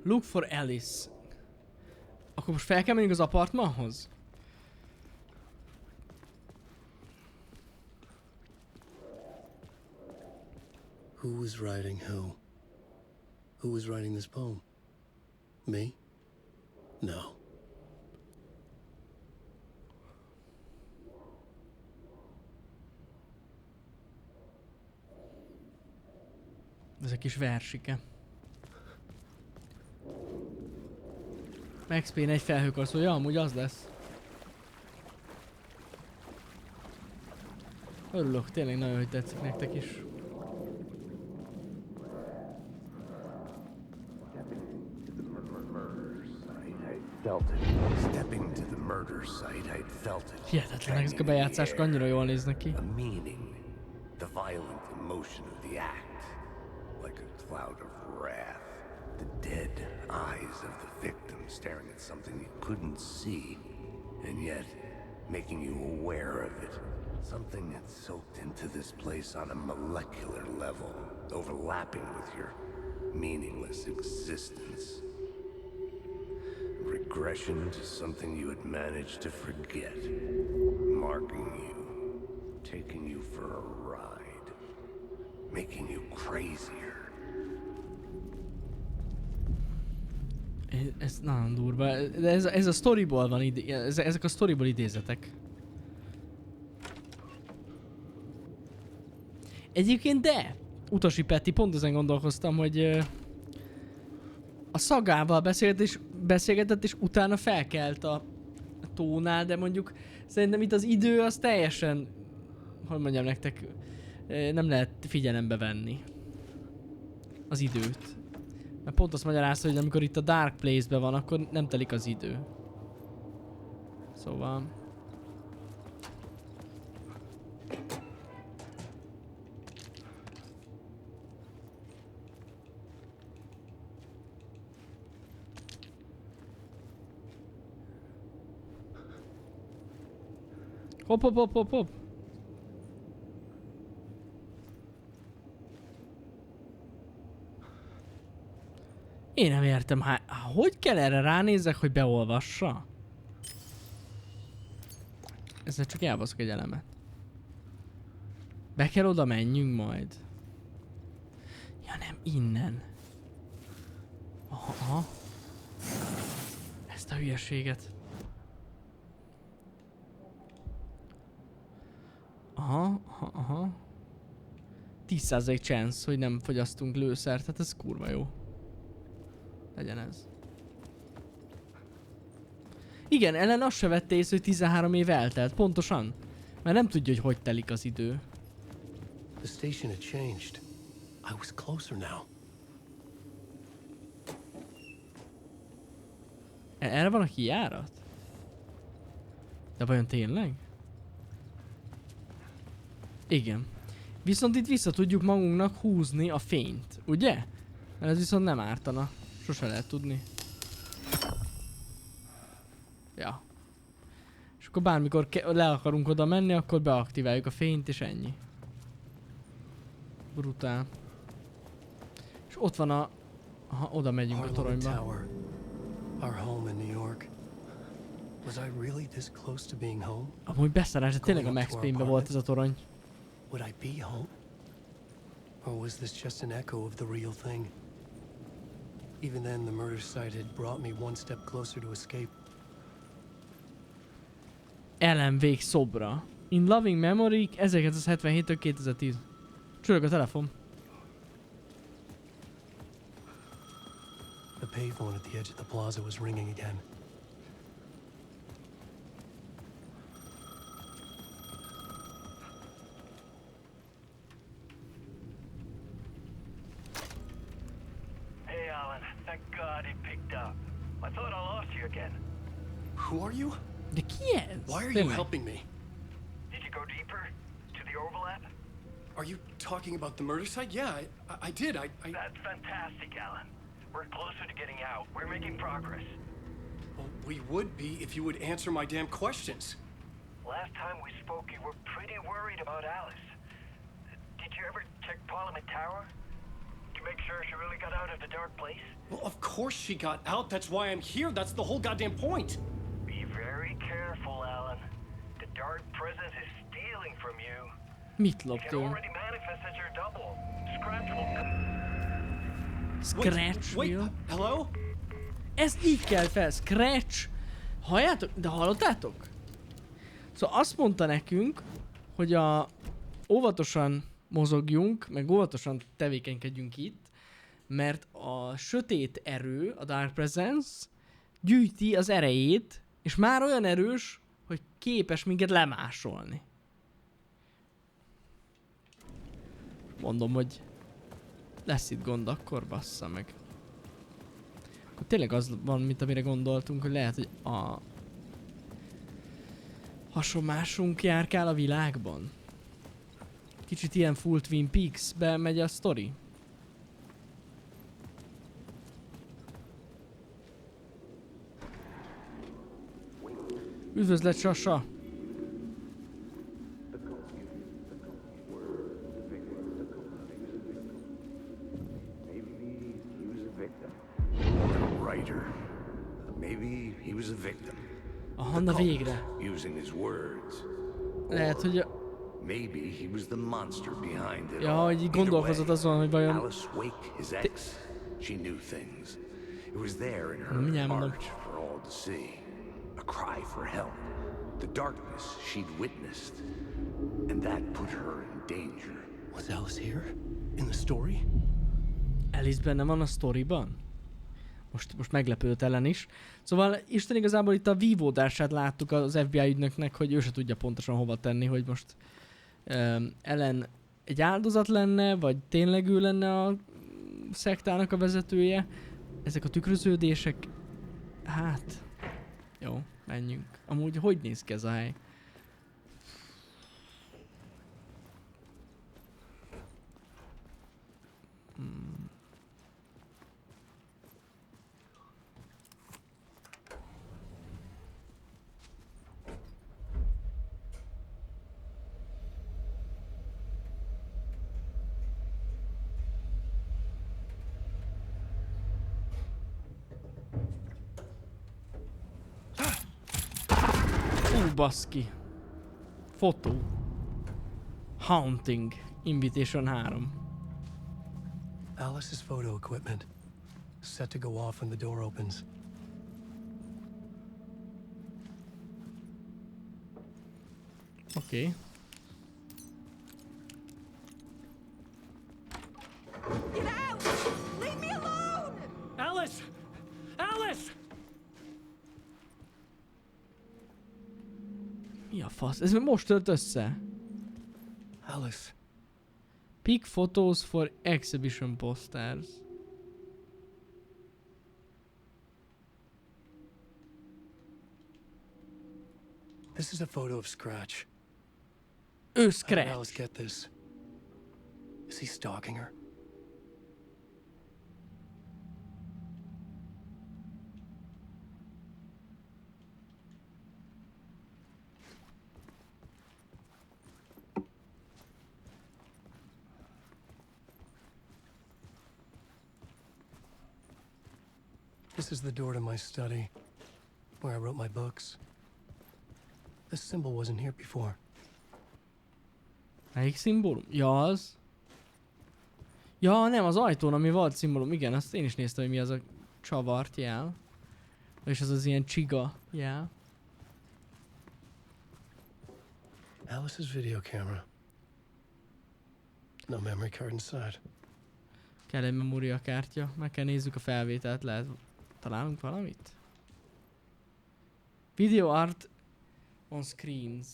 Look for Alice. Akkor most fel kell menjünk az apartmanhoz? Who was writing who? Who was writing this poem? Me? No. Ez egy kis versike. Max Payne egy felhőkarszó, ja, amúgy az lesz. Örülök, tényleg nagyon, hogy tetszik nektek is. Hihetetlenek ezek a bejátszások, annyira jól néznek ki. The violent emotion of the act, like a cloud of wrath. The dead eyes of the victim staring at something you couldn't see, and yet making you aware of it. Something that's soaked into this place on a molecular level, overlapping with your meaningless existence. Regression to something you had managed to forget, marking you, taking you for a ride, making you crazier. Ez nagyon durva, de ez a storyból van ezek a storyból idézetek. Egyébként de, Utasi Peti, pont ezen gondolkoztam, hogy a szagával beszélgetett és utána felkelt a tónál, de mondjuk szerintem itt az idő az teljesen, hogy mondjam nektek, nem lehet figyelembe venni az időt. Mert pont azt magyarázta, hogy amikor itt a Dark Place-ben van, akkor nem telik az idő. Szóval... Hopp, hopp, hopp, hopp, hopp. Én nem értem, hogy kell erre ránézzek, hogy beolvassa? Ezzel csak elbaszok egy elemet. Be kell oda menjünk majd. Ja nem, innen. Aha. Ezt a hülyeséget. Aha. 10% chance, hogy nem fogyasztunk lőszert, hát ez kurva jó. Legyen ez. Igen, Ellen azt se vette észre, hogy 13 év eltelt, pontosan. Mert nem tudja, hogy hogy telik az idő. The station had changed. I was closer now. Erre van a kijárat? De vajon tényleg? Igen. Viszont itt vissza tudjuk magunknak húzni a fényt, ugye? Mert ez viszont nem ártana. Sose lehet tudni. Ja. És akkor bármikor le akarunk oda menni, akkor beaktiváljuk a fényt és ennyi. Brutál. És ott van a... Aha, oda megyünk a toronyba. Our home in New York. Was I really this close to being home? Amúgy beszarás, de tényleg a Max Payne-be volt ez a torony. Would I be home? Or was this just an echo of the real thing? Even then, the murder site had brought me one step closer to escape. Ellen Wake szobra. In Loving Memory 1977-től 2010. Csörög a telefon. The payphone at the edge of the plaza was ringing again. Hey, Alan. Thank God it picked up. I thought I lost you again. Who are you? De ki ez? Why are you helping me? Did you go deeper? To the overlap? Are you talking about the murder site? Yeah, I did. That's fantastic, Alan. We're closer to getting out. We're making progress. Well, we would be if you would answer my damn questions. Last time we spoke, you were pretty worried about Alice. Did you ever check Parliament Tower? make sure she really got out of the dark place? Well, of course she got out. That's why I'm here. That's the whole goddamn point. Be very careful, Alan. The dark presence is stealing from you. Mit It lop can tőle? already manifest as your double. Scratch will come. Scratch Wait, wheel? hello? Ez így kell fel, Scratch! Halljátok? De hallottátok? Szóval azt mondta nekünk, hogy óvatosan mozogjunk, meg óvatosan tevékenykedjünk itt, mert a sötét erő, a Dark Presence gyűjti az erejét, és már olyan erős, hogy képes minket lemásolni. Mondom, hogy lesz itt gond, akkor bassza meg. Akkor tényleg az van, mint amire gondoltunk, hogy lehet, hogy a hasonlásunk járkál a világban. Kicsit ilyen full Twin Peaks-be megy a sztori. Üdvözlet, Sasa! Maybe he was a victim. Aha, na végre. Using his words. Lehet, hogy Maybe he was the monster behind it ja, all. hogy így gondolkozott azon, hogy vajon... Alice Wake, his ex, she knew things. It was there in her Mindjárt mondom. heart for all to see. A cry for help. The darkness she'd witnessed. And that put her in danger. Was Alice here? In the story? Alice benne van a sztoriban? Most meglepődött Ellen is. Szóval Isten igazából itt a vívódását láttuk az FBI ügynöknek, hogy ő se tudja pontosan hova tenni, hogy most Ellen egy áldozat lenne, vagy tényleg ő lenne a szektának a vezetője. Ezek a tükröződések, hát, jó, menjünk. Amúgy hogy néz ki ez a hely? Baszki. Fotó. Haunting. Invitation 3. Alice's photo equipment. Set to go off when the door opens. Oké. Get out! Leave me alone! Alice! Alice! Mi a fasz? Ez most tört össze. Alice. Pick photos for exhibition posters. This is a photo of Scratch. Ő How did Scratch. Alice get this? Is he stalking her? This is the door to my study, where I wrote my books. This symbol wasn't here before. Melyik szimbólum? Ja, az. Ja, nem, az ajtón, ami volt szimbólum. Igen, azt én is néztem, hogy mi az a csavart jel. És az az ilyen csiga jel. Alice's video camera. No memory card inside. Kell egy memóriakártya. Meg kell nézzük a felvételt, lehet találunk valamit? Video art on screens.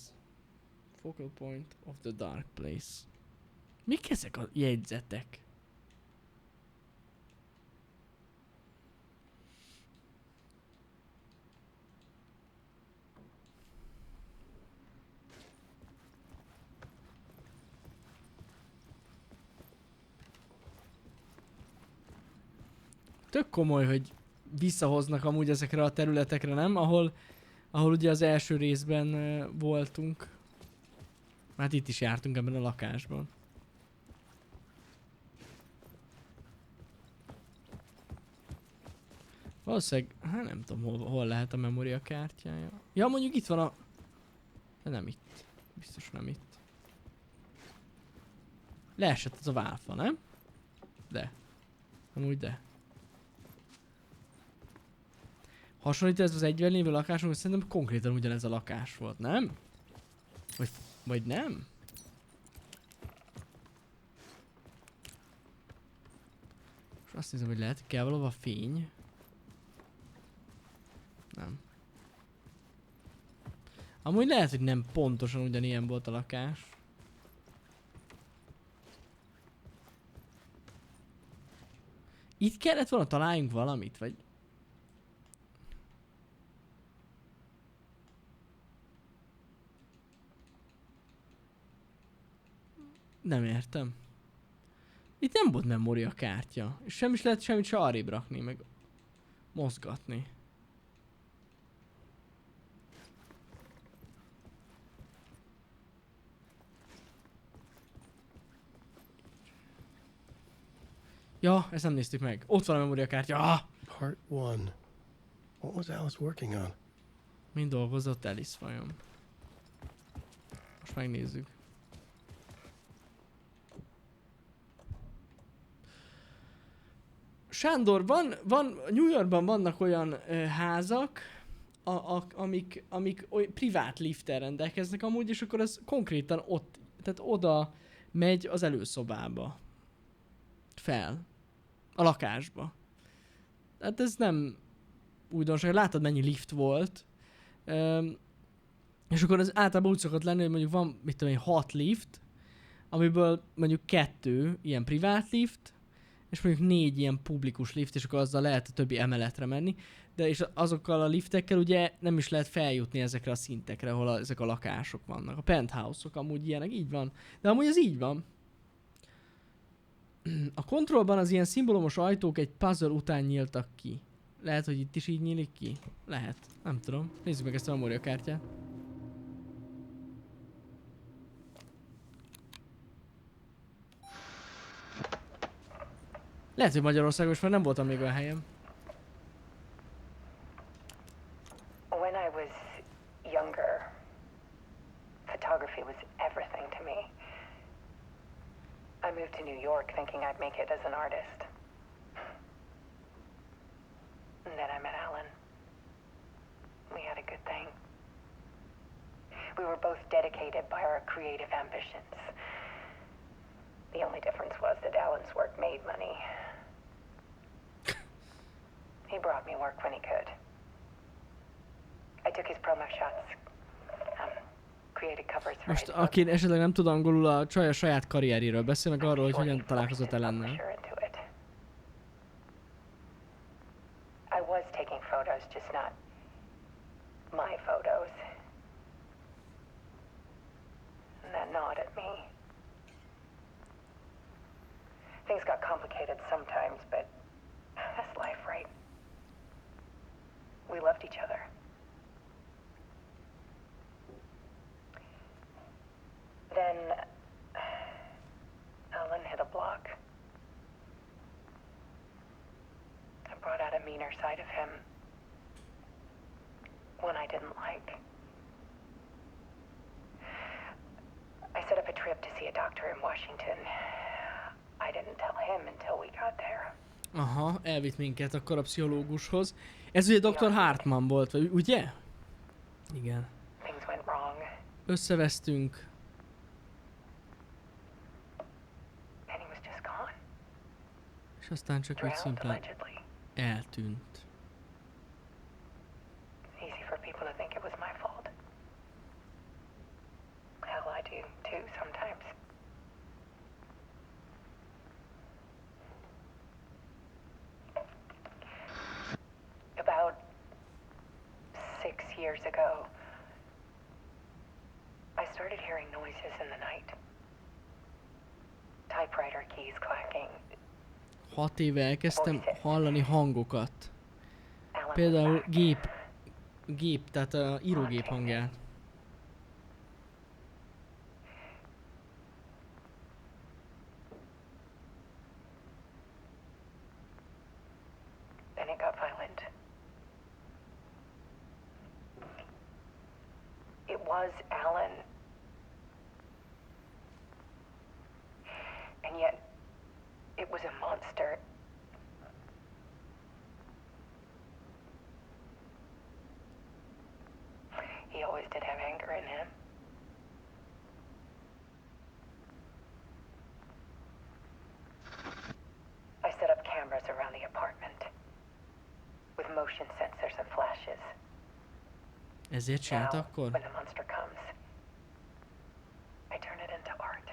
Focal point of the dark place. Mik ezek a jegyzetek? Tök komoly, hogy visszahoznak amúgy ezekre a területekre, nem? Ahol ugye az első részben voltunk. Hát itt is jártunk ebben a lakásban. Valószínűleg, hát nem tudom hol lehet a memória kártyája. Ja, mondjuk itt van a... De nem itt. Biztos nem itt. Leesett az a válfa, nem? De. Amúgy de. Hasonlít ez az egyben lévő lakásunkhoz, szerintem konkrétan ugyanez a lakás volt, nem? Vagy nem? És azt hiszem, hogy lehet, kell valahol a fény. Nem. Amúgy lehet, hogy nem pontosan ugyanilyen volt a lakás. Itt kellett volna találjunk valamit, vagy... Nem értem. Itt nem volt memóriakártya. És sem is lehet semmit se arrébb rakni, meg mozgatni. Ja, ezt nem néztük meg. Ott van a memóriakártya. Ah! Part 1. What was Alice working on? Mind dolgozott Alice vajon? Most megnézzük. Sándor, van New Yorkban vannak olyan házak, amik privát lifttel rendelkeznek amúgy, és akkor az konkrétan ott, tehát oda megy az előszobába. Fel. A lakásba. Hát ez nem újdonság. Látod, mennyi lift volt. És akkor az általában úgy szokott lenni, hogy mondjuk van, mit tudom én, 6 lift, amiből mondjuk 2 ilyen privát lift, és mondjuk 4 ilyen publikus lift, és akkor azzal lehet a többi emeletre menni. De és azokkal a liftekkel ugye nem is lehet feljutni ezekre a szintekre, ahol ezek a lakások vannak. A penthouse-ok amúgy ilyenek, így van. De amúgy ez így van. A kontrollban az ilyen szimbólumos ajtók egy puzzle után nyíltak ki. Lehet, hogy itt is így nyílik ki? Lehet. Nem tudom. Nézzük meg ezt a memóriakártyát. Lehet, hogy Magyarországon is már nem voltam még olyan helyen. When I was younger, photography was everything to me. I moved to New York thinking I'd make it as an artist. And then I met Alan. We had a good thing. We were both dedicated by our creative ambitions. The only difference was that Alan's work made money. He brought me work when he could. I took his promo shots. Created covers for Most his aki esetleg nem tud angolul, a csaj a saját karrieréről beszél, meg arról, hogy hogyan találkozott Ellennel. I was taking photos, just not my photos. And that gnawed at me. Things got complicated sometimes, but that's life, right? We loved each other. Then Alan hit a block. I brought out a meaner side of him. One I didn't like. I set up a trip to see a doctor in Washington. I didn't tell him until we got there. Aha, elvitt minket akkor a pszichológushoz. Ez ugye Dr. Hartman volt, vagy ugye? Igen. Things went wrong. Összevesztünk. And he was just gone. És aztán csak úgy Drowned, szimplán allegedly. eltűnt. Easy for people to think it was my fault. Hell, I do too sometimes. About 6 years ago, I started hearing noises in the night. Typewriter keys clacking. 6 éve elkezdtem hallani hangokat. Alan was Például back. gép, tehát a írógép hangját. Then it got violent. was Alan. And yet, it was a monster. He always did have anger in him. I set up cameras around the apartment with motion sensors and flashes. Ezért csinált Now, akkor? when the monster comes, I turn it into art.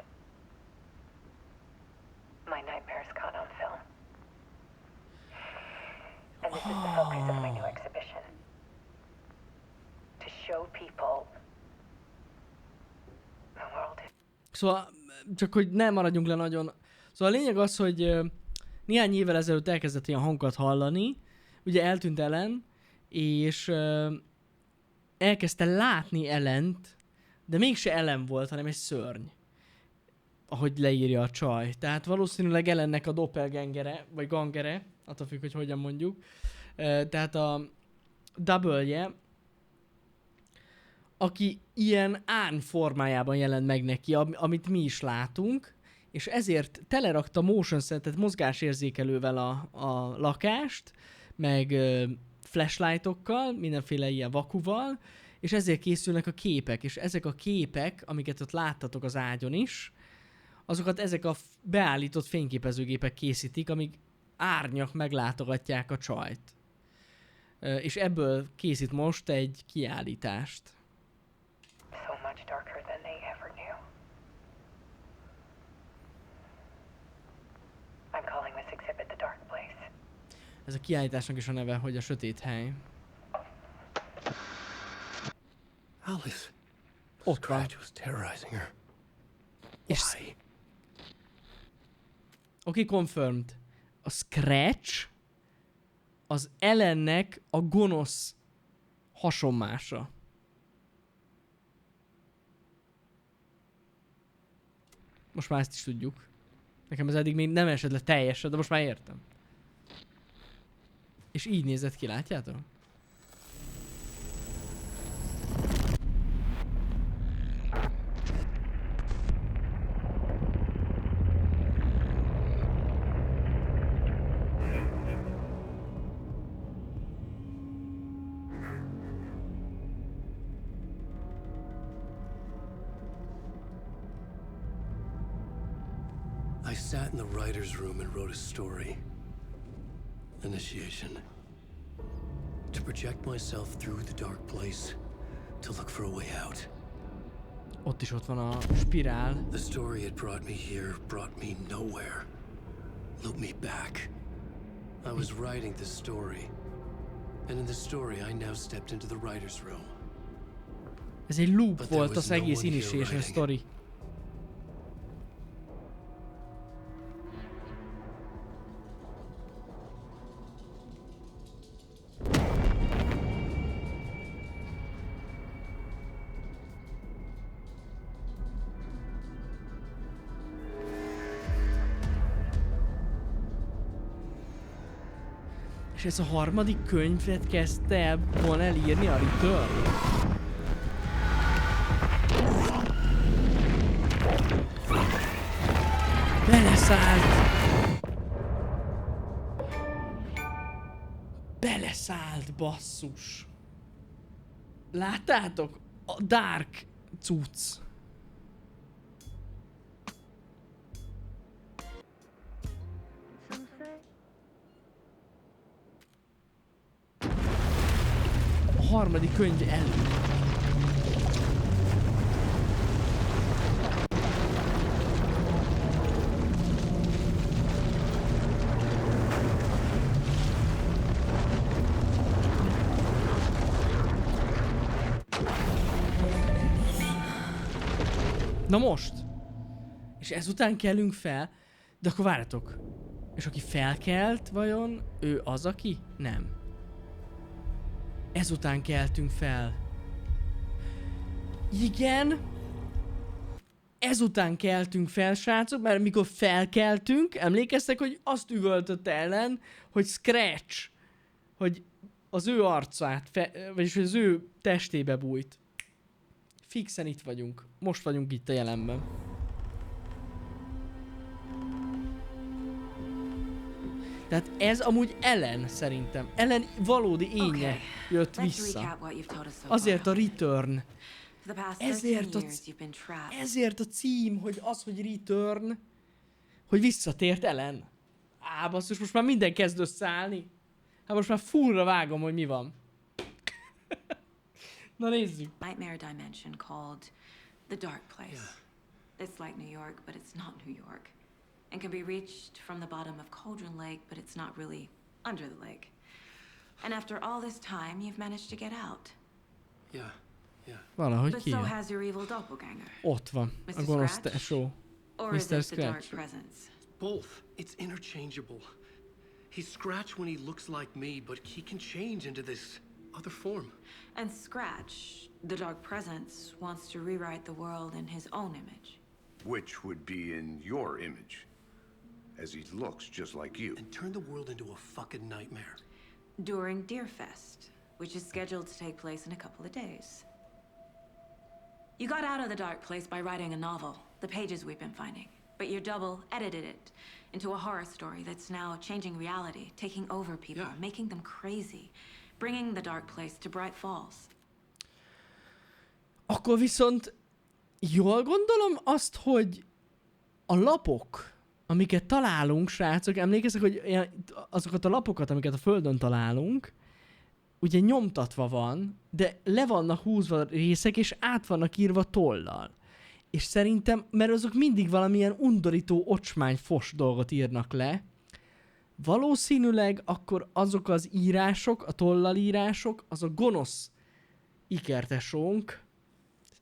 My nightmares caught on film. And this is the focus of my new exhibition. To show people the world is... Szóval, csak hogy ne maradjunk le nagyon. Szóval a lényeg az, hogy néhány évvel ezelőtt elkezdett ilyen hangokat hallani, ugye eltűnt Ellen, és elkezdte látni Ellent, de mégse Ellen volt, hanem egy szörny. Ahogy leírja a csaj. Tehát valószínűleg Ellennek a doppelgangere, vagy gangere, attól függ, hogy hogyan mondjuk. Tehát a double-je, aki ilyen árny formájában jelent meg neki, amit mi is látunk, és ezért telerakta motion set-et mozgásérzékelővel a lakást, meg flashlightokkal, mindenféle ilyen vakuval, és ezért készülnek a képek, és ezek a képek, amiket ott láttatok az ágyon is, azokat ezek a beállított fényképezőgépek készítik, amik árnyak meglátogatják a csajt. És ebből készít most egy kiállítást. so much darker than they ever knew. I'm calling this exhibit the Dark Place. Ez a kiállításnak is a neve, hogy a sötét hely. Alice. Ott van. Scratch was terrorizing her. És oké, confirmed. A Scratch az Ellennek a gonosz hasonmása. Most már ezt is tudjuk. Nekem ez eddig még nem esett le teljesen, de most már értem. És így nézett ki, látjátok? I sat in the writer's room and wrote a story. Initiation. To project myself through the dark place, to look for a way out. Ott is ott van a spirál. The story had brought me here, brought me nowhere. Looped me back. I was writing the story. And in the story, I now stepped into the writer's room. Ez egy loop But there volt was az no egész one here initiation writing. story. És ez a harmadik könyvet kezdte el volna elírni a Return? Beleszállt! Beleszállt, basszus! Láttátok? A Dark cucc. A harmadik könyv előtt. Na most! És ezután kelünk fel, de akkor várjatok. És aki felkelt, vajon ő az, aki? Nem. Ezután keltünk fel. Igen. Ezután keltünk fel, srácok, mert mikor felkeltünk, emlékeztek, hogy azt üvöltött ellen, hogy Scratch, hogy az ő arcát, vagyis hogy az ő testébe bújt. Fixen itt vagyunk. Most vagyunk itt a jelenben. Tehát ez amúgy Ellen szerintem. Ellen valódi énje jött vissza. Azért a return. Ezért a cím, hogy az, hogy return, hogy visszatért Ellen. Á, basszus, most már minden kezd összeállni. Hát most már fullra vágom, hogy mi van. Na nézzük. Nightmare dimension called the Dark Place. Yeah. It's like New York, but it's not New York. And can be reached from the bottom of Cauldron Lake, but it's not really under the lake. And after all this time, you've managed to get out. Yeah, yeah. Valahogy But ki. so has your evil doppelganger. Ott van. A gonosz tesó. Or is Mr. it the dark Scratch. presence? Both. It's interchangeable. He's Scratch when he looks like me, but he can change into this other form. And Scratch, the dark presence, wants to rewrite the world in his own image. Which would be in your image, as he looks just like you. And turn the world into a fucking nightmare. During Deerfest, which is scheduled to take place in a couple of days. You got out of the dark place by writing a novel, the pages we've been finding. But your double edited it into a horror story that's now changing reality, taking over people, making them crazy, bringing the dark place to Bright Falls. Akkor viszont jól gondolom azt, hogy a lapok, amiket találunk, srácok, emlékeztek, hogy azokat a lapokat, amiket a Földön találunk, ugye nyomtatva van, de le vannak húzva részek, és át vannak írva tollal. És szerintem, mert azok mindig valamilyen undorító, ocsmány, fos dolgot írnak le, valószínűleg akkor azok az írások, a tollal írások, az a gonosz ikertesónk,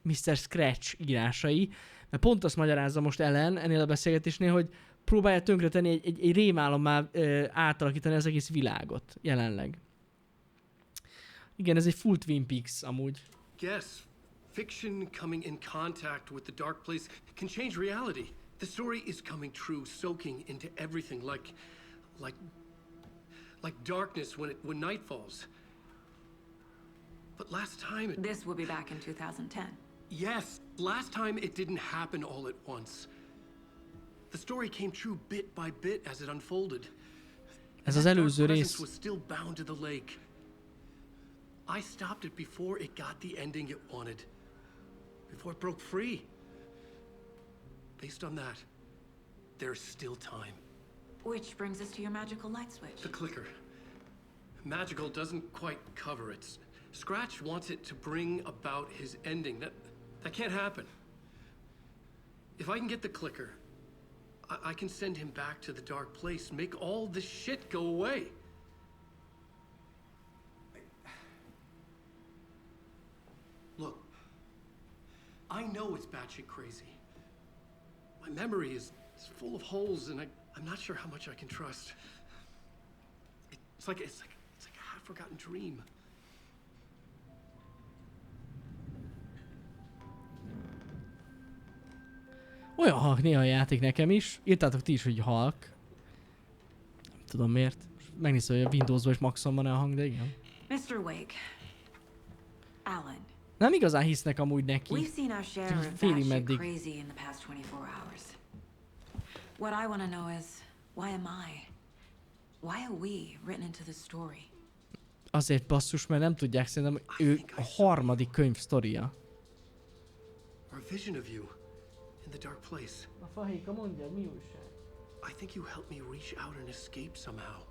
Mr. Scratch írásai, mert pont azt magyarázza most Ellen ennél a beszélgetésnél, hogy próbálja tönkretenni egy rémálommá átalakítani az egész világot jelenleg. Igen, ez egy full Twin Peaks amúgy. Yes, fiction coming in contact with the dark place can change reality. The story is coming true, soaking into everything like darkness when night falls. But last time This will be back in 2010. Yes, last time it didn't happen all at once. The story came true bit by bit as it unfolded. Ez az előző Dark rész. presence was still bound to the lake. I stopped it before it got the ending it wanted. Before it broke free. Based on that, there's still time. Which brings us to your magical light switch. The clicker. Magical doesn't quite cover it. Scratch wants it to bring about his ending. That can't happen. If I can get the clicker, I can send him back to the dark place, make all this shit go away. Look, I know it's batshit crazy. My memory is full of holes, and I'm not sure how much I can trust. It's like a half-forgotten dream. Olyan halk néha a játék nekem is. Írtátok ti is, hogy halk. Nem tudom miért. Megnézem, hogy a Windowsban is maxon van a hang, de igen. Mr. Wake. Alan. Nem igazán hisznek amúgy neki. We've seen our share of Félig batshit meddig. crazy in the past 24 hours. What I want to know is, why am I? Why are we written into the story? Azért basszus, mert nem tudják, szerintem ő a harmadik könyv sztoria. Or a vision of you in the dark place. A fahéka mondja, mi újság? I think you helped me reach out and escape somehow.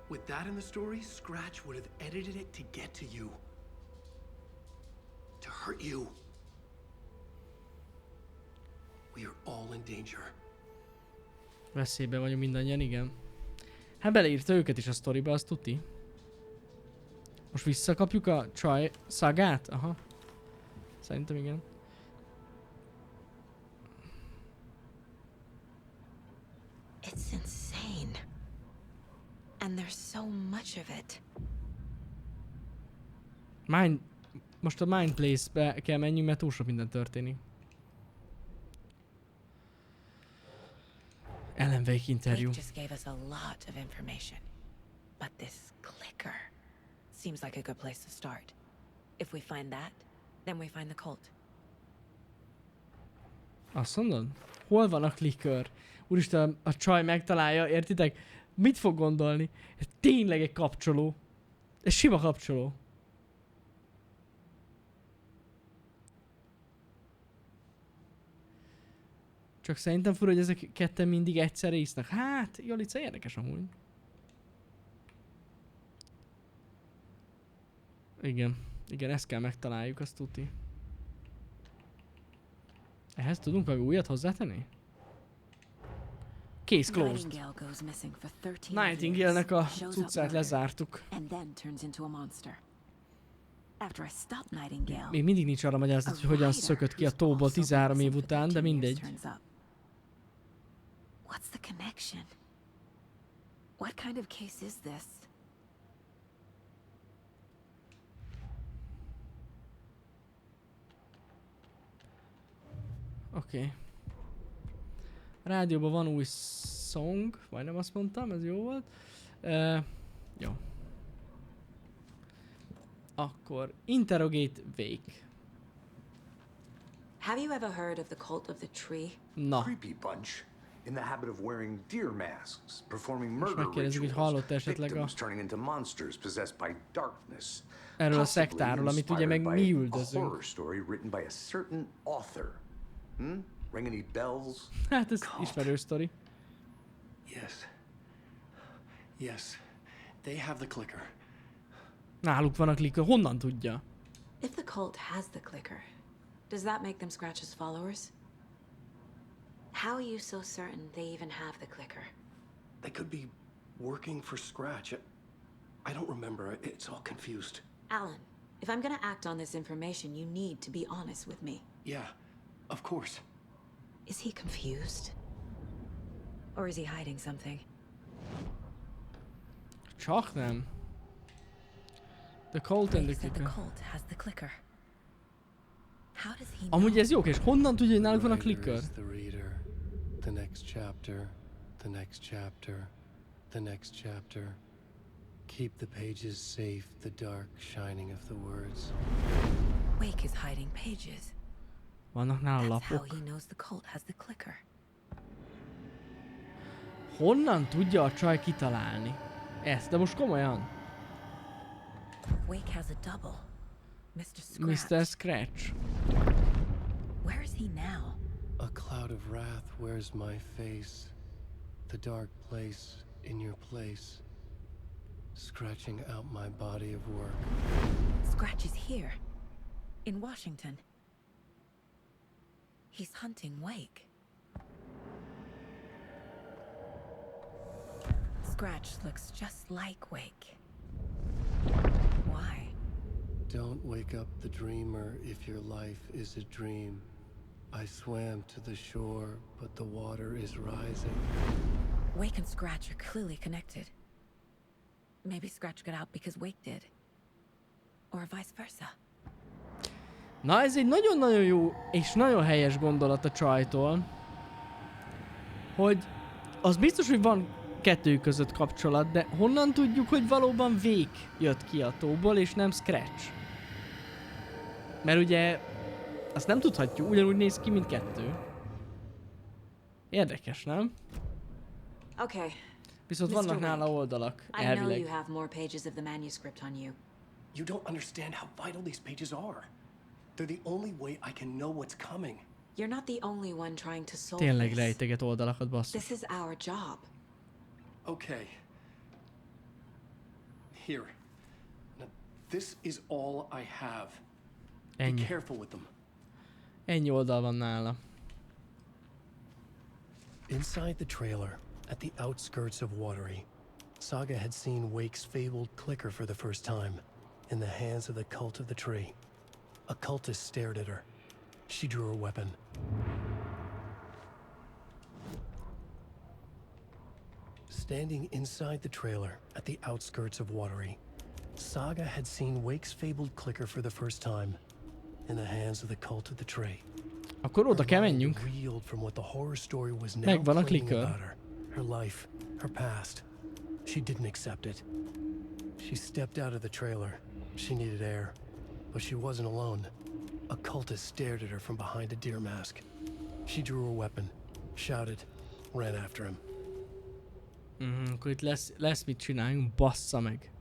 With that in the story, Scratch would have edited it to get to you. To hurt you. We are all in danger. Veszélyben vagyunk mindannyian, igen. Hát beleírta őket is a sztoriba, azt tuti. Most visszakapjuk a csaj szagát? Aha. Szerintem igen. It's insane. And there's so much of it. Most a Mind Place-be kell menjünk, mert túl sok minden történik. Ellen Wake interjú. Blake just gave us a lot of information. But this clicker, Seems like a good place to start. If we find that, then we find the cult. Azt mondod? Hol van a clicker? Úristen, a csaj megtalálja, értitek? Mit fog gondolni? Ez tényleg egy kapcsoló. Ez sima kapcsoló. Csak szerintem fura, hogy ezek ketten mindig egyszerre isznak. Hát, Jolica, érdekes amúgy. Igen. Igen, ezt kell megtaláljuk, azt tuti. Ehhez tudunk valami újat hozzátenni? Case closed. Nightingale-nek a cuccát lezártuk. Még mindig nincs arra magyarázat, hogy hogyan szökött ki a tóból 13 év után, de mindegy. What's the connection? What kind of case is this? Oké. Rádióban van új song, majdnem azt mondtam, ez jó volt. Jó. Akkor interrogate Wake. Have you ever heard of the cult of the tree? Na. Creepy bunch. In the habit of wearing deer masks, performing Most murder megkérdezzük, hogy rituals, hallott esetleg victims turning into monsters possessed by darkness. erről a Possibly szektáról, amit ugye meg inspired mi by a üldözünk. horror story written by a certain author. Ring any bells? Hát ez ismerős sztori. Yes. Yes. They have the clicker. Náluk van a clicker, honnan tudja? If the cult has the clicker, does that make them Scratch's followers? How are you so certain they even have the clicker? They could be working for Scratch. I don't remember. It's all confused. Alan, if I'm gonna act on this information, you need to be honest with me. Yeah, of course. Is he confused? Or is he hiding something? Csak nem. The cult and the He said the clicker. cult has the clicker. How does he Amúgy know? ez jó, és honnan tudja, hogy náluk van a Writer clicker? is the reader. The next chapter. The next chapter. The next chapter. Keep the pages safe, the dark shining of the words. Wake is hiding pages. Vannak nála That's how lapok. he knows the cult has the clicker. Honnan tudja a csaj kitalálni? Ezt, de most komolyan. Wake has a double. Mr. Scratch. Mr. Scratch. Where is he now? A cloud of wrath wears my face. The dark place in your place. Scratching out my body of work. Scratch is here. In Washington. He's hunting Wake. Scratch looks just like Wake. Why? Don't wake up the dreamer if your life is a dream. I swam to the shore, but the water is rising. Wake and Scratch are clearly connected. Maybe Scratch got out because Wake did. Or vice versa. Na, ez egy nagyon-nagyon jó és nagyon helyes gondolat a csajtól, hogy az biztos, hogy van kettőjük között kapcsolat, de honnan tudjuk, hogy valóban Wake jött ki a tóból, és nem Scratch? Mert ugye azt nem tudhatjuk, ugyanúgy néz ki, mint kettő. Érdekes, nem? Okay. Viszont Mr. vannak nála Wake, oldalak, I know you elvileg. have more pages of the manuscript on you. You don't understand how vital these pages are. They're the only way I can know what's coming. You're not the only one trying to solve Tényleg this. rejteget oldalakat, basszus. This is our job. Okay. Here. Now, this is all I have. Be Ennyi. careful with them. Ennyi oldal van nála. Inside the trailer, at the outskirts of Watery, Saga had seen Wake's fabled clicker for the first time, in the hands of the cult of the tree. A cultist stared at her. She drew her weapon. Standing inside the trailer, at the outskirts of Watery, Saga had seen Wake's fabled clicker for the first time, in the hands of the cult of the tree. Akkor oda kell Her mind menjünk. reeled from what the horror story was now Megvan a claiming clicker. about her. Her life, her past. She didn't accept it. She stepped out of the trailer. She needed air, but she wasn't alone. A cultist stared at her from behind a deer mask. She drew her weapon, shouted, ran after him. Akkor itt lesz mit csináljunk, bassza meg.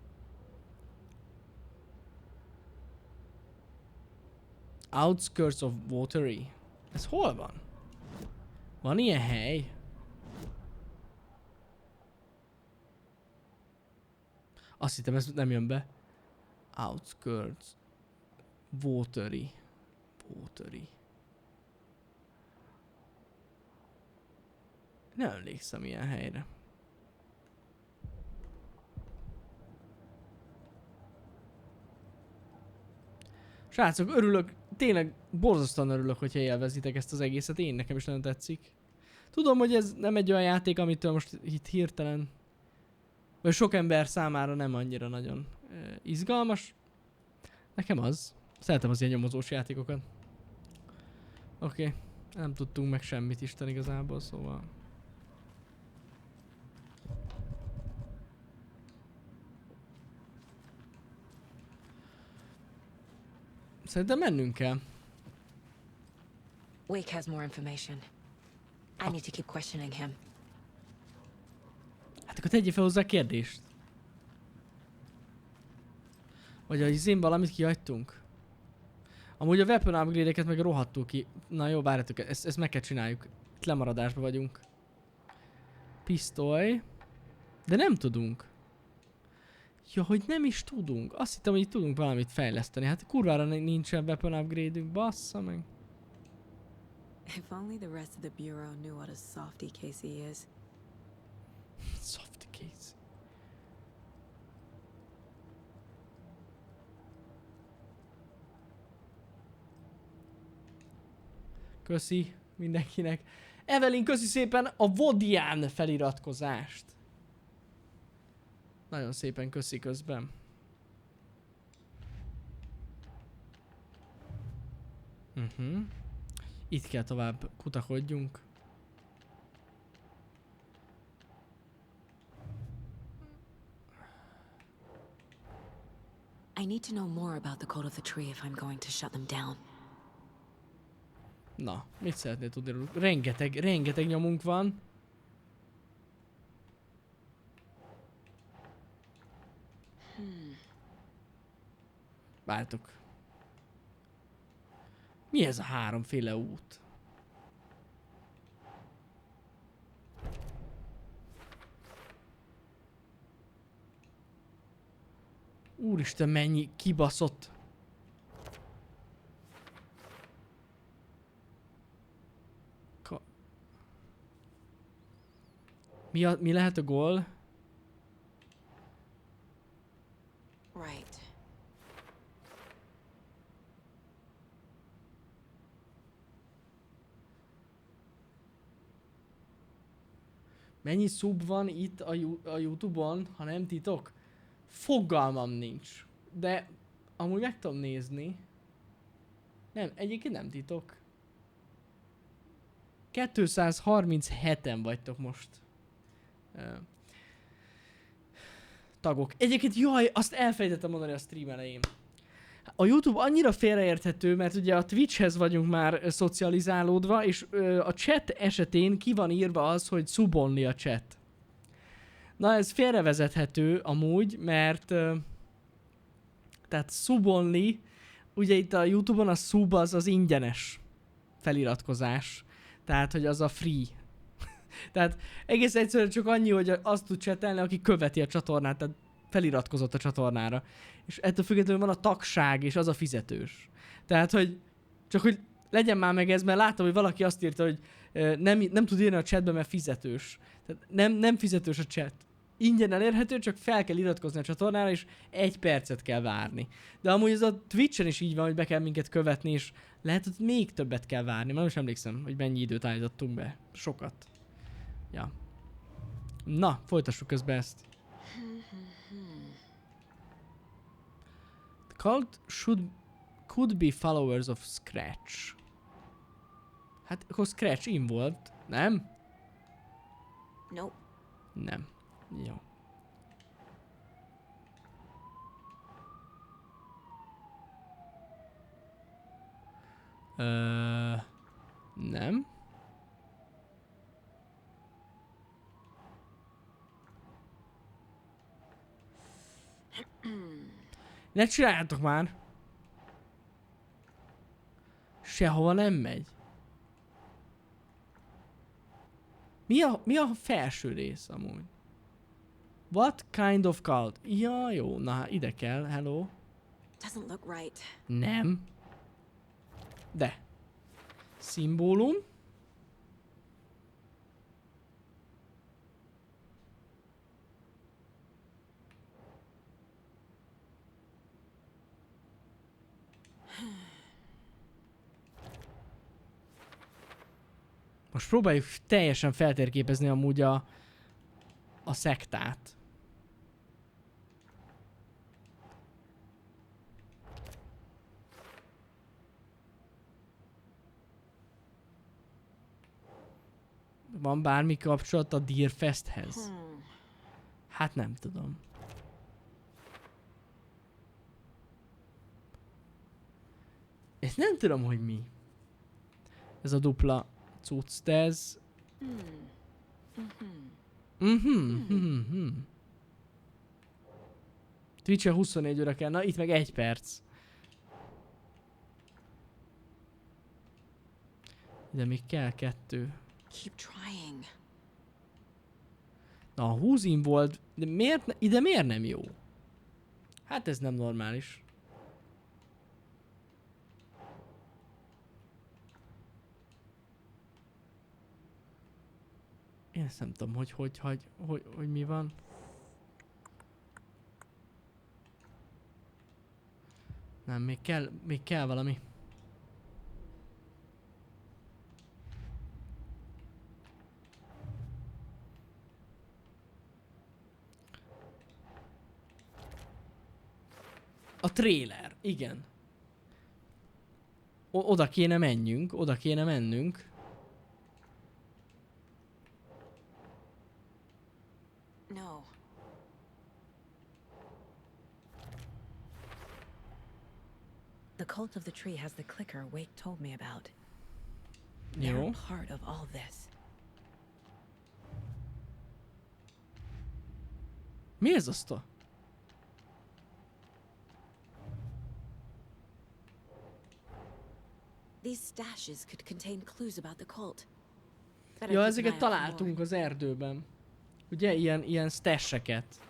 Outskirts of Watery. Ez hol van? Van ilyen hely? Azt hittem, ez nem jön be. Outskirts. Watery. Nem emlékszem ilyen helyre. Srácok, örülök, tényleg borzasztóan örülök, hogyha élvezitek ezt az egészet, nekem is nagyon tetszik. Tudom, hogy ez nem egy olyan játék, amitől most itt hirtelen, vagy sok ember számára nem annyira nagyon izgalmas. Nekem az. Szeretem az ilyen nyomozós játékokat. Oké. Nem tudtunk meg semmit Isten igazából, szóval... Szerintem mennünk kell. Wake has more information. I need to keep questioning him. Hát akkor tegyél fel hozzá kérdést. Vagy az én valamit kihagytunk. Amúgy a weapon upgrade-eket meg rohadtul ki. Na jó, várjátok, ezt meg kell csináljuk. Itt lemaradásban vagyunk. Pisztoly. De nem tudunk. Ja, hogy nem is tudunk. Azt hittem, hogy itt tudunk valamit fejleszteni. Hát kurvára nincsen weapon upgrade-ünk, bassza meg. If only the rest of the bureau knew what a softy case he is. Softy case. Köszi mindenkinek. Evelyn, köszi szépen a Vodian feliratkozást. Nagyon szépen köszi közben. Itt kell tovább kutakodjunk. I need to know more about the code of the tree if I'm going to shut them down. Na, mit szeretnél tudni róluk? Rengeteg nyomunk van. Vártok. Mi ez a háromféle út? Úristen, mennyi kibaszott. Mi lehet a gól? Right. Mennyi szub van itt a YouTube-on, ha nem titok? Fogalmam nincs. De amúgy meg tudom nézni. Nem, egyébként nem titok. 237-en vagytok most. Tagok. Egyébként jaj, azt elfelejtettem mondani a stream elején. A YouTube annyira félreérthető, mert ugye a Twitchhez vagyunk már szocializálódva, és a chat esetén ki van írva az, hogy subonly a chat. Na ez félrevezethető amúgy, mert tehát subonly, ugye itt a YouTube-on a sub az ingyenes feliratkozás. Tehát, hogy az a free. Tehát egész egyszerűen csak annyi, hogy azt tud csetelni, aki követi a csatornát, tehát feliratkozott a csatornára. És ettől függetlenül van a tagság, és az a fizetős. Tehát, hogy csak hogy legyen már meg ez, mert láttam, hogy valaki azt írta, hogy nem tud írni a chatbe, mert fizetős. Tehát nem fizetős a chat. Ingyen elérhető, csak fel kell iratkozni a csatornára, és 1 percet kell várni. De amúgy ez a Twitch-en is így van, hogy be kell minket követni, és lehet, hogy még többet kell várni. Már most emlékszem, hogy mennyi időt állítottunk be. Sokat. Ja. Na, folytassuk közben ezt. The cult could be followers of Scratch. Hát akkor Scratch involved, nem? Nope. Nem. Jó. Nem. Ne csináljátok már! Sehova nem megy. Mi a felső rész amúgy? What kind of cult? Ja, jó, na ide kell, hello. Doesn't look right. Nem. De. Szimbólum. Most próbáljuk teljesen feltérképezni amúgy a szektát. Van bármi kapcsolat a Deerfesthez? Hát nem tudom. Ezt nem tudom, hogy mi. Ez a dupla cucc, de ez... Twitch-e 24 óra kell, na itt meg 1 perc. Ide még kell 2. Keep trying. Na, a 20 volt, de ide miért nem jó? Hát ez nem normális. Én ezt nem tudom, hogy mi van. Nem, még kell valami. A trailer, igen. Oda kéne mennünk. No. The cult of the tree has the clicker Wake told me about. Jó. They're part of all this. Mi ez azt? These stashes could contain clues about the cult. Ja, ezeket találtunk az erdőben. Ugye? Ilyen stasheket.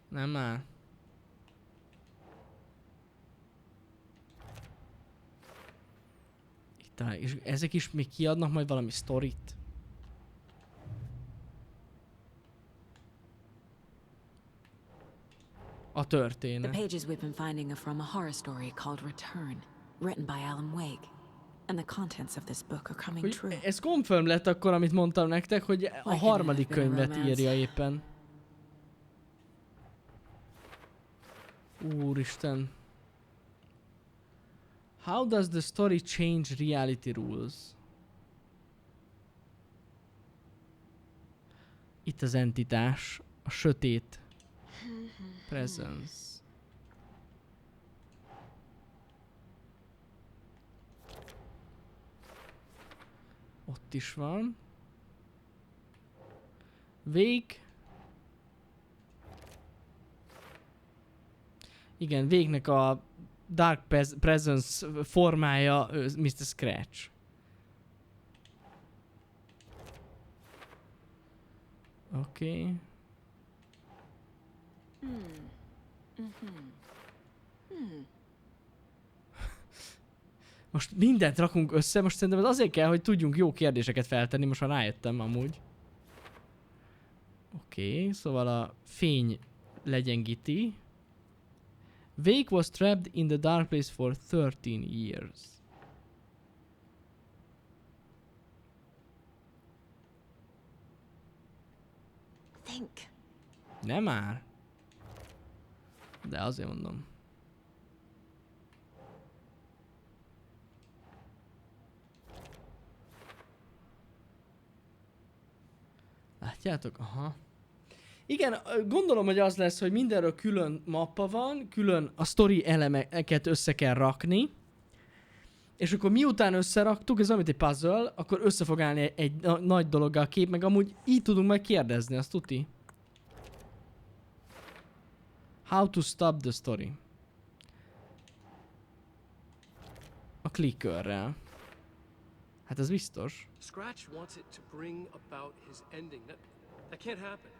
Nem már. Itt áll, és ezek is még kiadnak majd valami sztorit. A történet. The pages we've been finding are from a horror story called Return, written by Alan Wake. And the contents of this book are coming true. Ez confirm lett akkor, amit mondtam nektek, hogy a harmadik könyvet írja éppen. Úristen. How does the story change reality rules? Itt az entitás, a sötét presence. Ott is van. Vég. Igen, végnek a Dark Presence formája Mr. Scratch. Oké. Most mindent rakunk össze, most szerintem ez azért kell, hogy tudjunk jó kérdéseket feltenni, most már rájöttem amúgy. Oké, szóval a fény legyengíti. Wake was trapped in the dark place for 13 years. Think. Nem már. De azért mondom. Látjátok? Aha. Igen, gondolom, hogy az lesz, hogy mindenről külön mappa van, külön a sztori elemeket össze kell rakni, és akkor miután összeraktuk, ez amit egy puzzle, akkor össze fog állni egy nagy dologgal a kép, meg amúgy így tudunk majd kérdezni, azt tuti. How to stop the story. A clickerrel. Hát ez biztos. Scratch wants it to bring about his ending. That can't happen.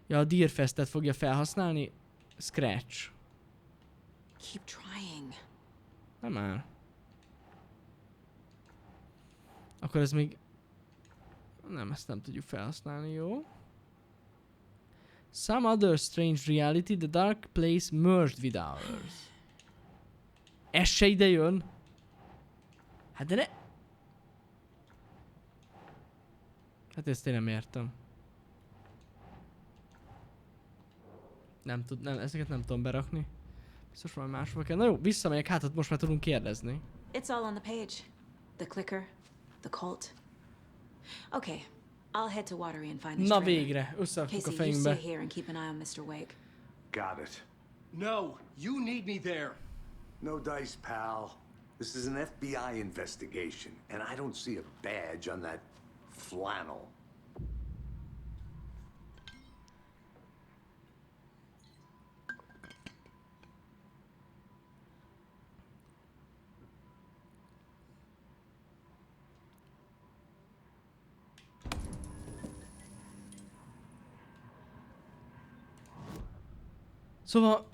Ja, a Deerfestet fogja felhasználni. Scratch. Keep trying. Nem áll. Akkor ez még... Nem, ezt nem tudjuk felhasználni, jó? Some other strange reality, the dark place merged with ours. Ez se ide jön. Hát de ne... Hát ezt én nem értem. Nem, ezeket nem tudom berakni. Biztos valami máshol kell. Na jó, visszamegyek, hát ott most már tudunk kérdezni. It's all on the page. The clicker, the cult. Okay, I'll head to Watery and find this Na trailer. végre, összeraktuk a Casey, you fejünkbe. stay here and keep an eye on Mr. Wake. Got it. No, you need me there. No dice, pal. This is an FBI investigation, and I don't see a badge on that flannel. Szóval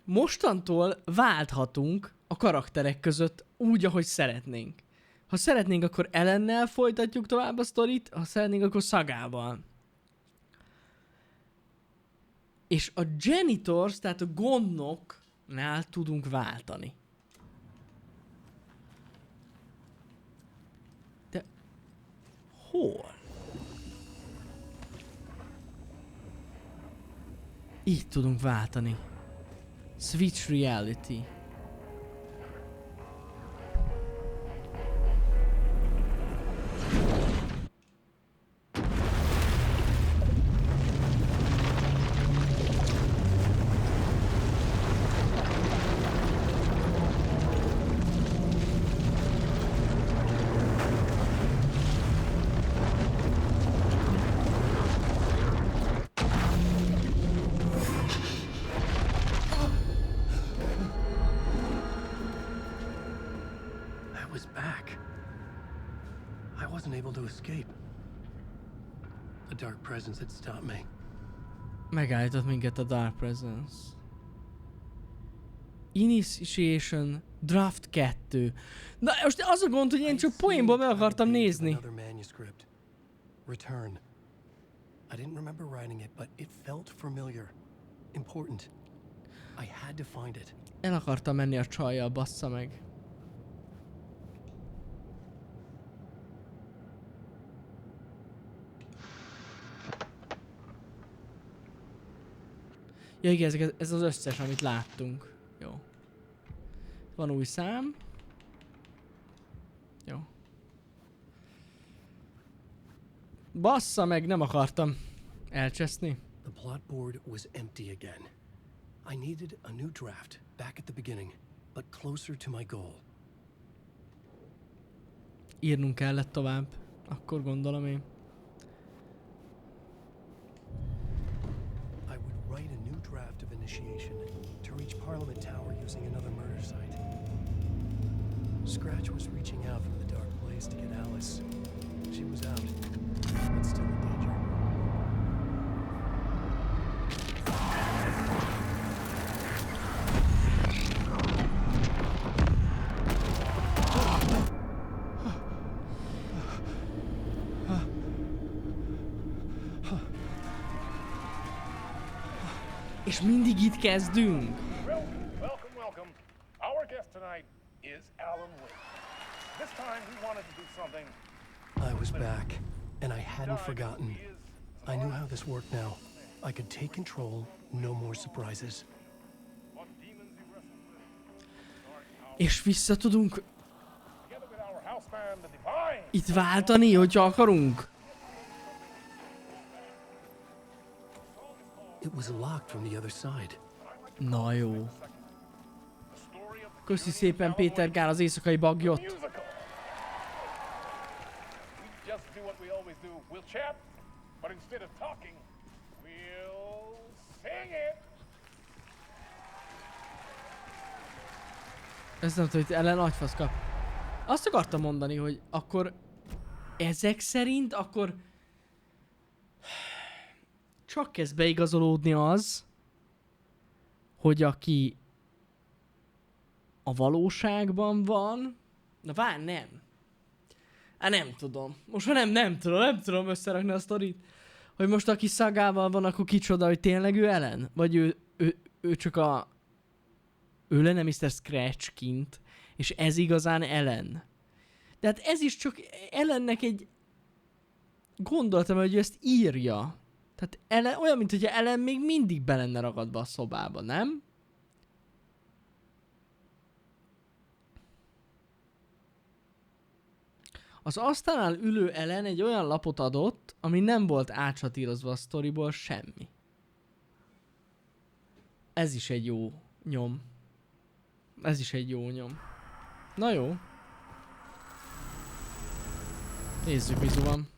mostantól válthatunk a karakterek között úgy, ahogy szeretnénk. Ha szeretnénk, akkor Ellennel folytatjuk tovább a sztorit, ha szeretnénk, akkor Sagával. És a janitors, tehát a gondnoknál tudunk váltani. De hol? Így tudunk váltani. Switch reality. Escape. A dark presence had stopped me. Megállított minket a Dark Presence. Initiation Draft 2. Na most az a gond, hogy én csak poénból meg akartam nézni. Return. I didn't remember writing it, but it felt familiar. Important. I had to find it. El akartam menni a csajjal, bassza meg. Ja igen, ez az összes, amit láttunk. Jó. Van új szám. Jó. Bassza meg, nem akartam elcseszni. The plotboard was empty again. I needed a new draft, back at the beginning, but closer to my goal. Írnunk kellett tovább. Akkor gondolom én. Draft of initiation to reach Parliament Tower using another murder site. Scratch was reaching out from the dark place to get Alice. She was out, but still in danger. És mindig itt kezdünk. Welcome. Our guest tonight is Alan Wake. This time he wanted to do something. I was back, and I hadn't forgotten. I knew how this worked now. I could take control, no more surprises. És vissza tudunk itt váltani, hogyha akarunk. It was locked from the other side. Na jó. Köszi szépen Péter Gál az éjszakai bagyot. Ez nem tudom, hogy ellen agyfasz kap. Azt akartam mondani, hogy akkor ezek szerint akkor csak kezd beigazolódni az, hogy aki a valóságban van, na várj, nem. Hát nem tudom. Most ha nem tudom összerakni a sztorit. Hogy most aki Szagával van, akkor kicsoda, hogy tényleg ő Ellen? Vagy ő csak a... Ő lenne Mr. Scratch kint, és ez igazán Ellen. De hát ez is csak Ellennek egy... Gondoltam, hogy ő ezt írja. Tehát Ellen, olyan, mint hogyha Ellen még mindig be lenne ragadva a szobába, nem? Az asztalnál ülő Ellen egy olyan lapot adott, ami nem volt átsatírozva a sztoriból semmi. Ez is egy jó nyom. Ez is egy jó nyom. Na jó. Nézzük, mi van.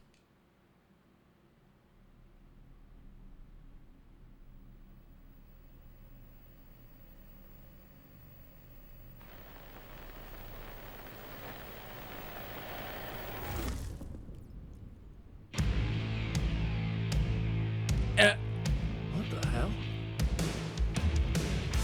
What the hell?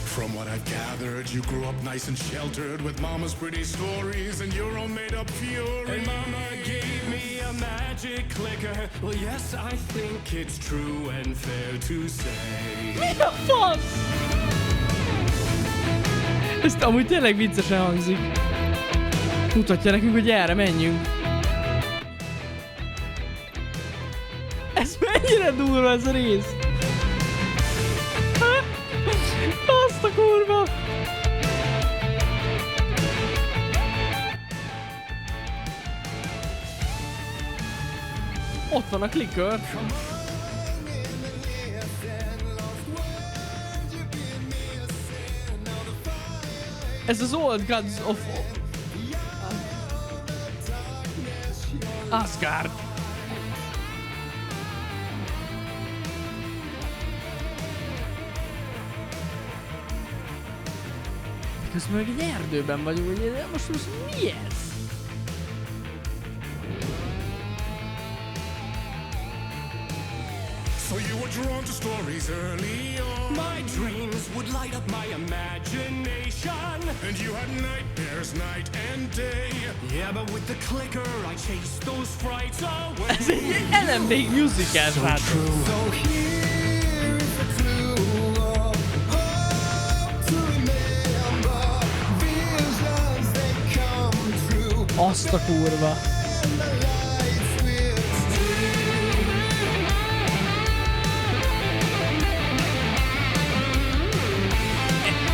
From what I've gathered, you grew up nice and sheltered with mama's pretty stories and your own made-up fury. And mama gave me a magic clicker. Well, yes, I think it's true and fair to say. Mi a fasz? Ezt amúgy tényleg viccesen hangzik. Mutatja nekünk, hogy erre menjünk. Ez mennyire durva ez a rész? Azt a kurva! Ott van a clicker. Ez az Old Gods of Asgard. Közben meg egy erdőben vagyunk, hogy most mi ez? So you were drawn to stories early on. My dreams would light up my imagination. And you had nightmares night and day. Yeah, but with the clicker I chased those frights away. Ez egy LMB musical, hát. So here is a clue of hope to remember. Visions they come true. Azt a kurva.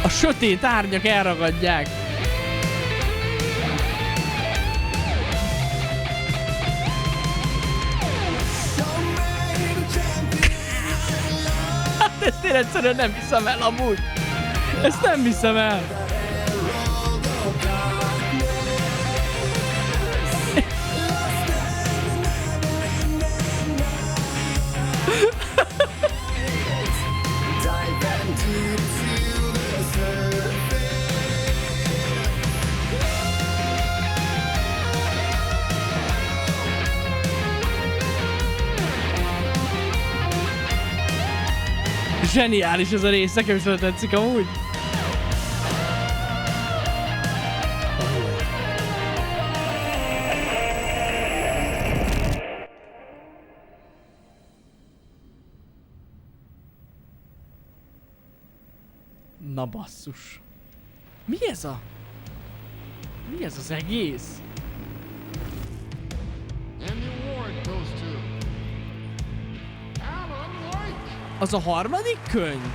A sötét árnyak elragadják. Hát ezt én egyszerűen nem hiszem el amúgy. Ezt nem hiszem el. Zseniális ez a rész, nekem is tetszik amúgy. Na basszus. Mi ez a... Mi ez az egész? Az a harmadik könyv?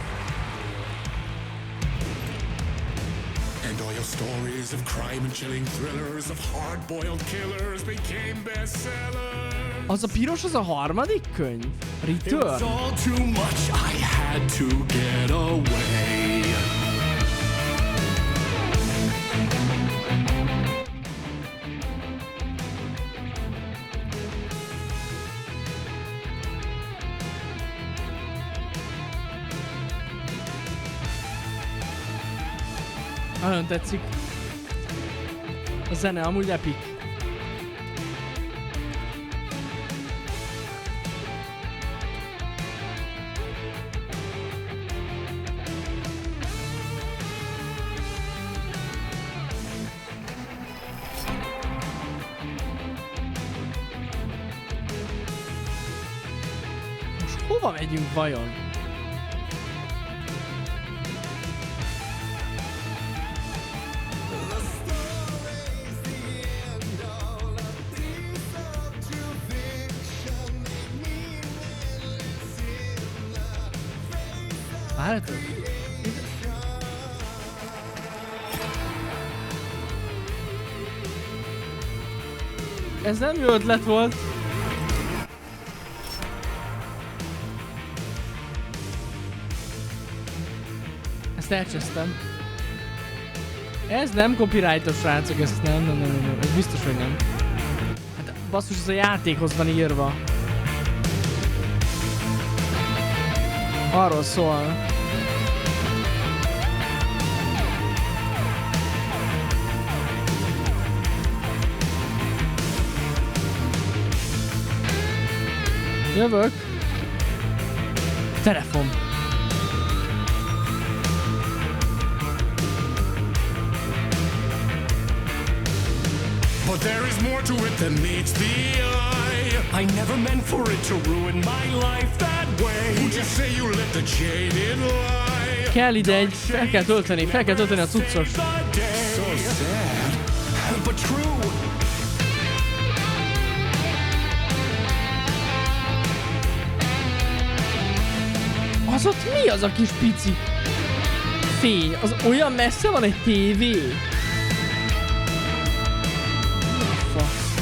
And all your stories of crime and chilling thrillers of hard-boiled killers became bestsellers. Az a piros, az a harmadik könyv? It was Return? all too much, I had to get away. Nagyon tetszik. A zene amúgy epic. Most hova megyünk vajon? Várjátok? Ez nem jó ötlet volt. Ezt elcsesztem. Ez nem copyrightos, srácok, ezt nem. Ez biztos, hogy nem. Hát basszus, ez a játékhoz van írva. Arról szól. Jövök. Telefon. But there is more to it than meets the eye. I never meant for it to ruin my life that way. Would you say you let the jaded lie? Kell ide egy, fel kell tölteni a cuccos. So sad, but true. Az ott mi az a kis pici fény? Az olyan messze van egy tévé? Mi a fasz?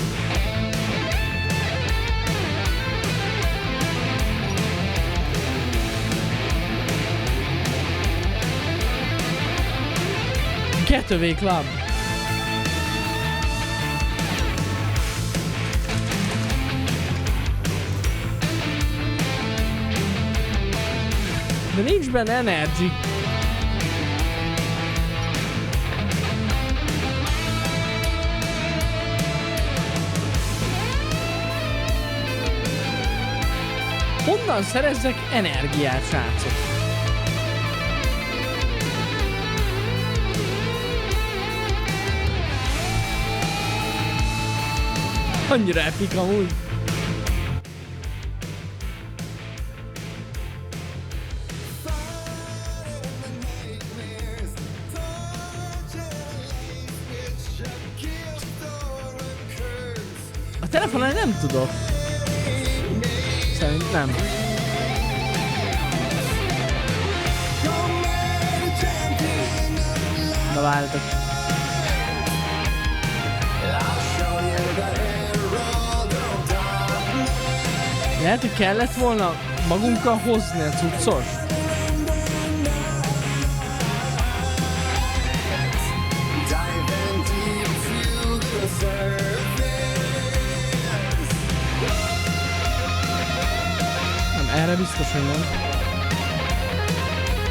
Getaway Club. De nincs benne energy. Honnan szerezzek energiát, srácok? Annyira epik amúgy. A telefonon nem tudok. Szerint nem. Na várjatok. Lehet, hogy kellett volna magunkkal hozni a cuccos? Nem, erre biztos, hogy nem.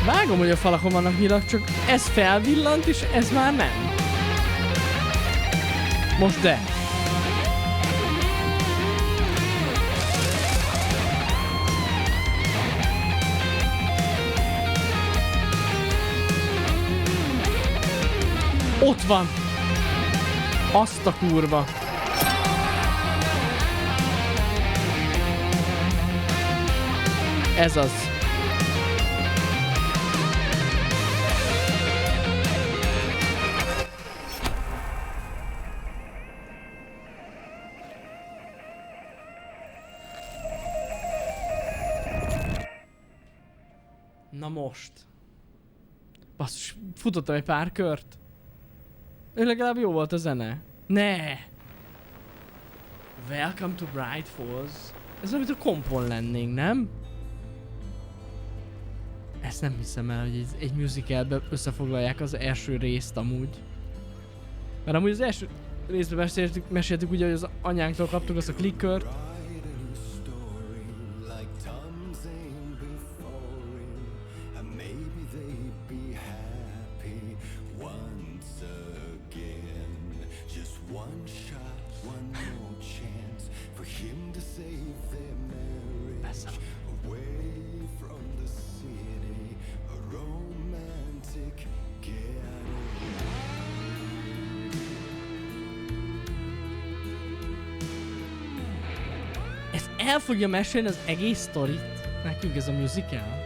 Vágom, hogy a falakon vannak nyilak, csak ez felvillant, és ez már nem. Most de. Ott van! Azt a kurva! Ez az. Na most. Basszus, futottam egy pár kört. Ő legalább jó volt a zene. Ne! Welcome to Bright Falls. Ez olyan, mint a kompon lennénk, nem? Ezt nem hiszem el, hogy egy musicalbe összefoglalják az első részt amúgy. Mert amúgy az első részben meséltük ugye, hogy az anyánktól kaptuk azt a clickert. El fogja mesélni az egész sztorit. Nekünk ez a musical.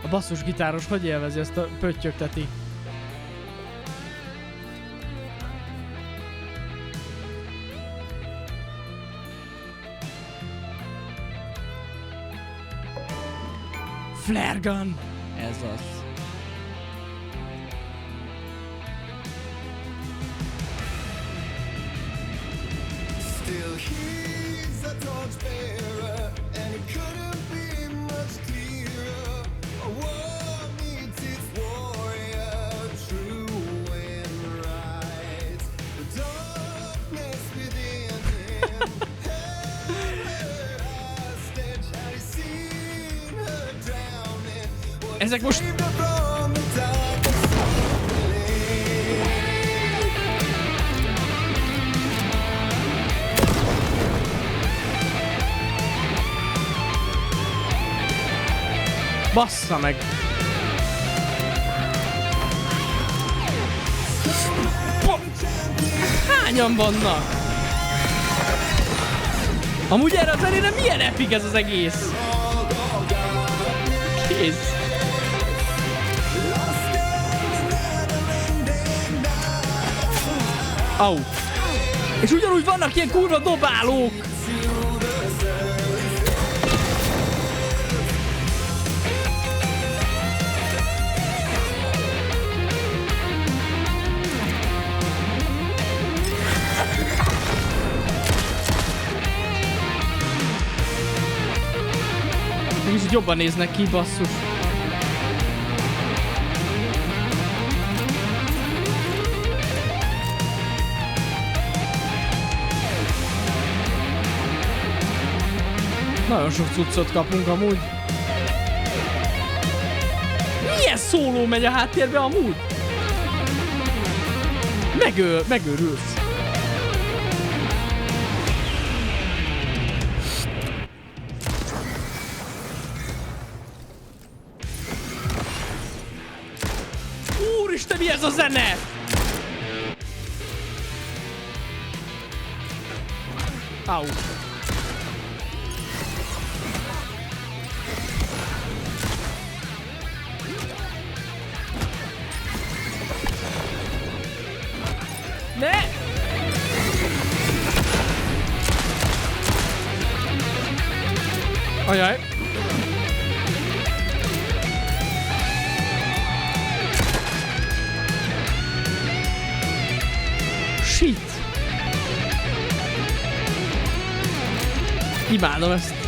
A basszusgitáros hogy élvezi ezt a pöttyögteti? Flare gun! Ez az. Still he's a torchbearer, and it couldn't be much clearer. A war needs its warrior, true and right. The darkness within him, held hostage, had he seen her drowning? Ezek most... Bassza meg! Hányan vannak? Amúgy erre a zenére milyen epik ez az egész? Kész! Au! És ugyanúgy vannak ilyen kurva dobálók! Kicsit jobban néznek ki, basszus. Nagyon sok cuccot kapunk amúgy. Milyen szóló megy a háttérbe amúgy? Megőrülsz. Úristen, mi ez a zene? Au. Ne! Ajaj. Shit. Imádom ezt.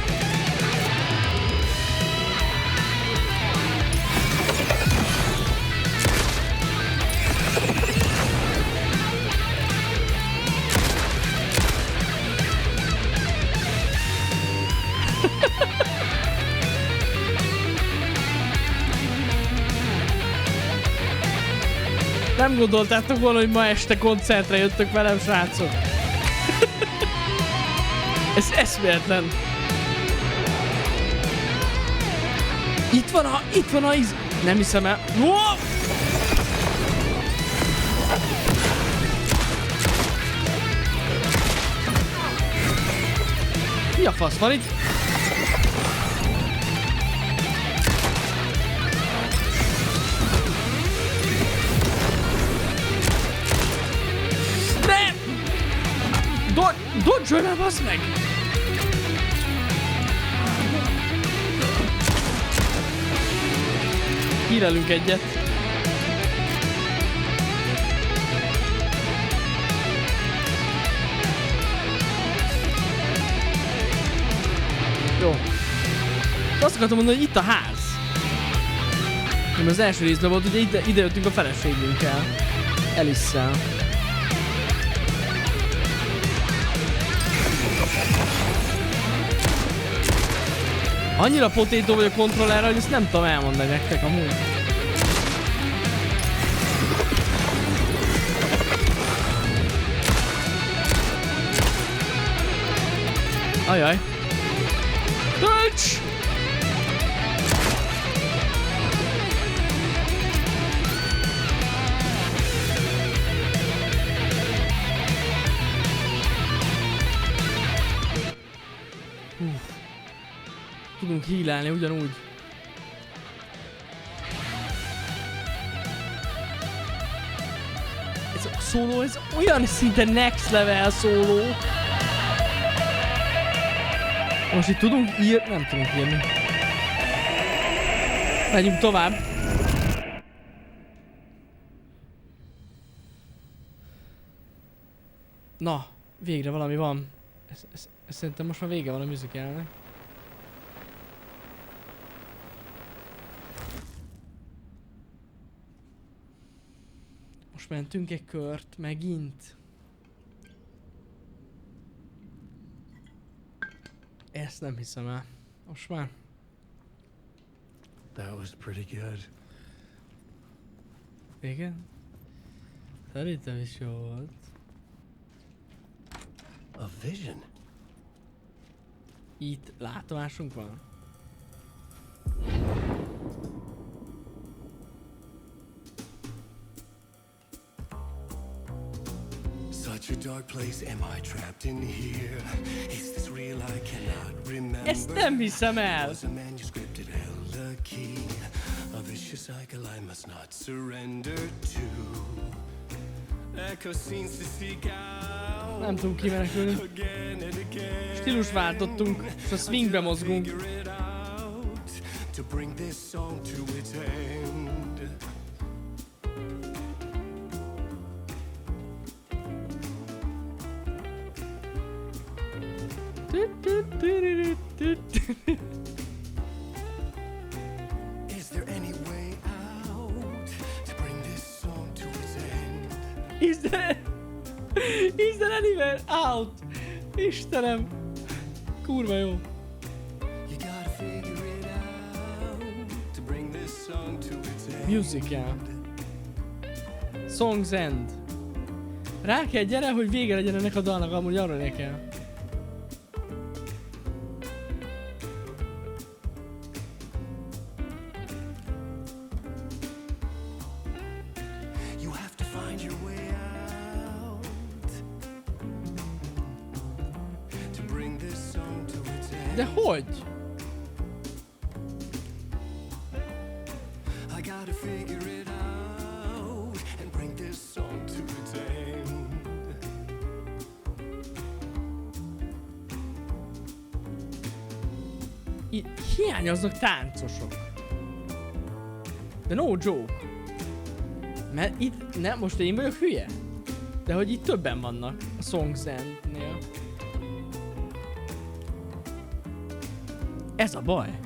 Nem gondoltátok volna, hogy ma este koncertre jöttök velem, srácok? Ez eszméletlen. Itt van a íz... Nem hiszem el. Wow! Mi a fasz van itt? Dodge-olj már, bassz meg! Hírelünk egyet. Jó. Azt akartam mondani, hogy itt a ház. Nem, az első részben volt, ugye ide jöttünk a feleségünkkel. Alice-szel. Annyira potétó vagy a kontrollerrel, hogy ezt nem tudom elmondani nektek amúgy. Ajaj. Tölts! Tudunk hílelni ugyanúgy. Ez a szóló, ez olyan szinte next level szóló. Most itt tudunk írni? Nem tudunk írni. Megyünk tovább. Na, végre valami van. Szerintem most már vége van a musicalnek. Most mentünk egy kört, megint. Ezt nem hiszem el. Most már. That was pretty good. Igen? Szerintem is jó volt. A vision. Itt látomásunk van. Such a dark place, am I trapped in here? Is this real? I cannot remember. Ezt nem hiszem el. Was a manuscript it held a key? A vicious cycle I must not surrender to. Echo scenes to seek out. Nem tudunk kimenekülni. Stílus váltottunk, és a swingbe mozgunk. To bring this song to its end. Is there any way out to bring this song to its end? Is there anywhere out? Istenem! Kurva jó. You gotta figure it out to bring this song to its end. Musical. Song's End. Rá kell gyere, hogy vége legyen ennek a dalnak, amúgy arra ne kell. You have to find your way out to bring this song to its end. De hogy? I gotta figure it out and bring this song to its end. Hiányoznak táncosok. De no joke. Mert itt, nem, most én vagyok hülye? De hogy itt többen vannak a Song's End-nél. Ez a baj.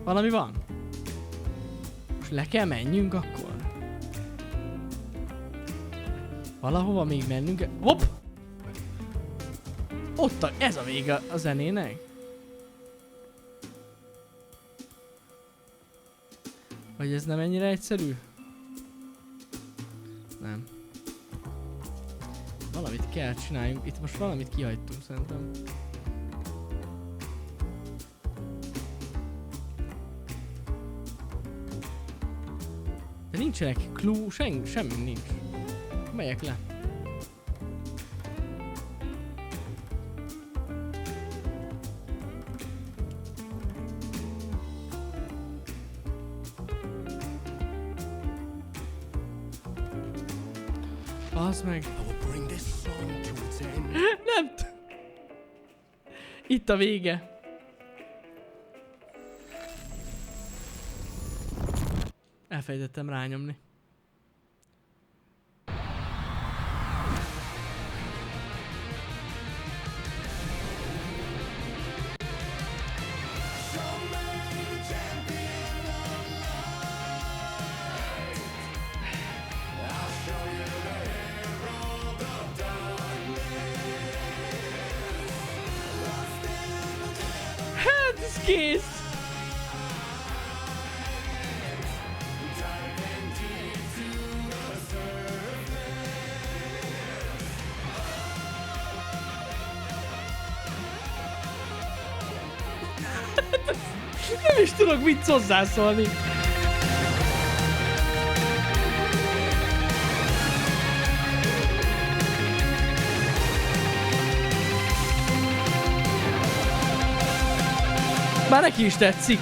Valami van. Most le kell menjünk akkor. Valahova még mennünk kell. Hopp! Ott ez a vége a zenének. Vagy ez nem ennyire egyszerű? Nem. Valamit kell csináljunk. Itt most valamit kihagytunk szerintem. De nincsenek clue, semmi nincs. Megyek le. Az meg. Nem Itt a vége. Elfelejtettem rányomni. Hát ez kész! Nem is tudok mit hozzászólni. Már neki is tetszik.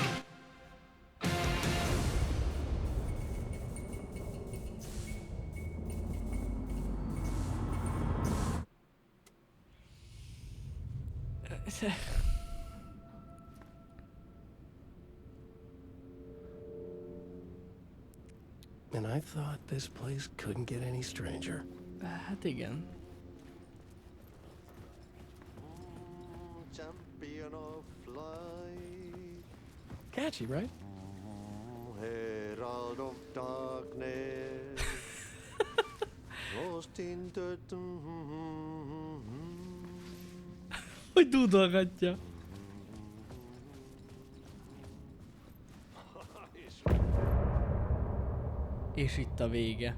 And I thought this place couldn't get any stranger. Hát igen. Champion of light, Catchy, right? herald of darkness, lost in the Hogy dúdolgatja. És itt a vége.